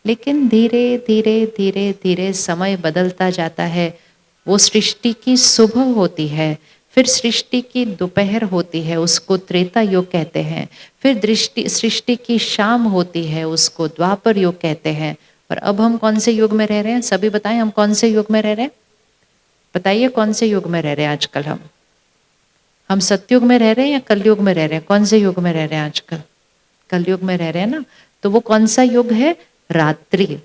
लेकिन धीरे धीरे धीरे धीरे समय बदलता जाता है। वो सृष्टि की सुबह होती है, फिर सृष्टि की दोपहर होती है, उसको त्रेता युग कहते हैं। फिर दृष्टि सृष्टि की शाम होती है, उसको द्वापर युग कहते हैं। और अब हम कौन से युग में रह रहे हैं? सभी बताएं, हम कौन से युग में रह रहे हैं? बताइए कौन से युग में रह रहे हैं आजकल हम सतयुग में रह रहे हैं या कलयुग में रह रहे हैं? कौन से युग में रह रहे हैं आजकल? कलयुग में रह रहे हैं ना। तो वो कौन सा युग है? रात्रि।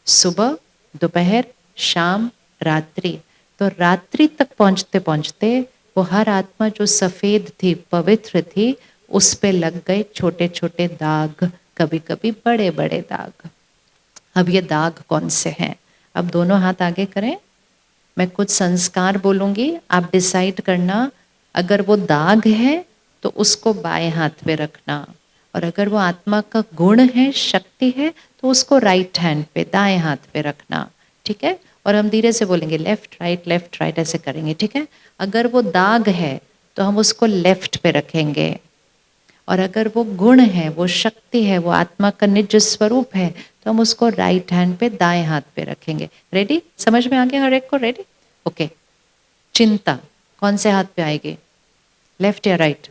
सुबह, दोपहर, शाम, रात्रि। तो रात्रि तक पहुंचते पहुंचते वो हर आत्मा जो सफेद थी, पवित्र थी, उस पे लग गए छोटे छोटे दाग, कभी कभी बड़े बड़े दाग। अब ये दाग कौन से हैं? अब दोनों हाथ आगे करें, मैं कुछ संस्कार बोलूंगी, आप डिसाइड करना। अगर वो दाग है तो उसको बाएं हाथ पे रखना, और अगर वो आत्मा का गुण है, शक्ति है, तो उसको राइट हैंड पे, दाएं हाथ पे रखना। ठीक है? और हम धीरे से बोलेंगे लेफ्ट राइट ऐसे करेंगे। ठीक है? अगर वो दाग है तो हम उसको लेफ्ट पे रखेंगे, और अगर वो गुण है, वो शक्ति है, वो आत्मा का निज स्वरूप है, तो हम उसको राइट हैंड पे, दाएं हाथ पे रखेंगे। रेडी? समझ में आ गया हर एक को? रेडी? ओके। चिंता कौन से हाथ पे आएगी? लेफ्ट या राइट?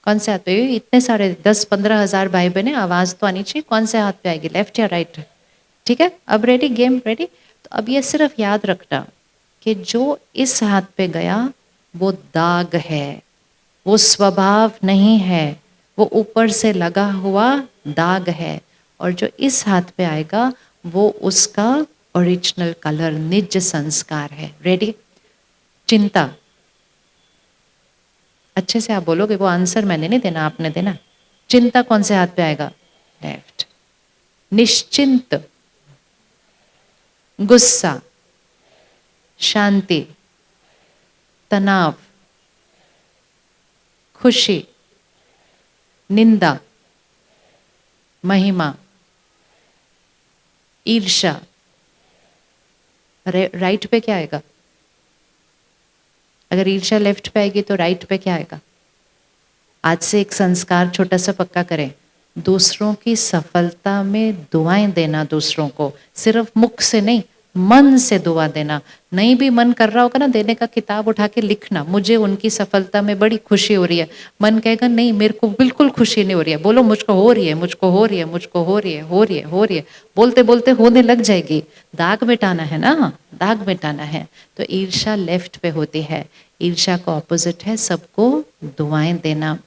कौन से हाथ पे? इतने सारे 10-15 हज़ार भाई बहने, आवाज तो आनी चाहिए। कौन से हाथ पे आएगी, लेफ्ट या राइट? ठीक है, अब रेडी? Game ready? तो अब ये सिर्फ याद रखना कि जो इस हाथ पे गया वो दाग है, वो स्वभाव नहीं है, वो ऊपर से लगा हुआ दाग है। और जो इस हाथ पे आएगा वो उसका ओरिजिनल कलर, निज संस्कार है। रेडी? चिंता, अच्छे से आप बोलोगे, वो आंसर मैंने नहीं देना, आपने देना। चिंता कौन से हाथ पे आएगा? लेफ्ट। निश्चिंत, गुस्सा, शांति, तनाव, खुशी, निंदा, महिमा, ईर्ष्या, राइट पे क्या आएगा? अगर ईर्ष्या लेफ्ट पे आएगी तो राइट पे क्या आएगा? आज से एक संस्कार छोटा सा पक्का करें, दूसरों की सफलता में दुआएं देना। दूसरों को सिर्फ मुख से नहीं, मन से दुआ देना। नहीं भी मन कर रहा होगा ना देने का, किताब उठा के लिखना, मुझे उनकी सफलता में बड़ी खुशी हो रही है। मन कहेगा नहीं मेरे को बिल्कुल खुशी नहीं हो रही है, बोलो मुझको हो रही है, मुझको हो रही है, मुझको हो रही है, हो रही है, हो रही है। बोलते बोलते होने लग जाएगी। दाग मिटाना है ना, दाग मिटाना है। तो ईर्ष्या लेफ्ट पे होती है। ईर्ष्या का ऑपोजिट है सबको दुआएं देना।